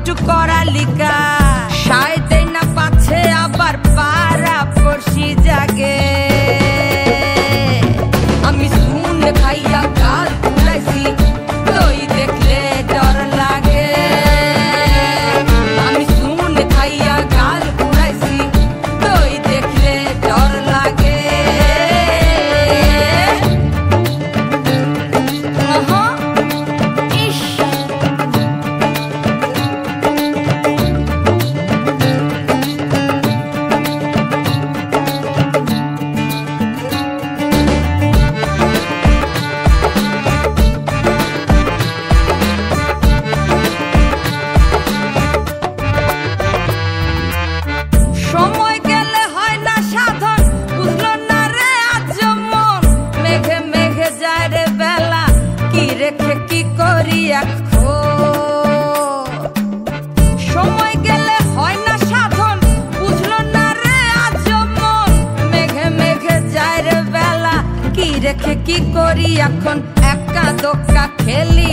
একটু করালিকা সায় দেয় না পাচ্ছে আবার পাড়া পড়শি জাগে আমি শুনে খাইয়া গাল ফুলাইছি দই দেখলে ডর লাগে আমি শুনে খাইয়া গাল ফুলাইছি দই দেখলে ডর লাগে সময় গেলে হয় না সাধন বুঝলো না রে আজ মন মেঘে মেঘে যায় রে বেলা কি রেখে কি করি এখন সময় গেলে হয় না সাধন বুঝলো না রে আজ মন মেঘে মেঘে যায় রে বেলা কি রেখে কি করি এখন একা দোকা খেলি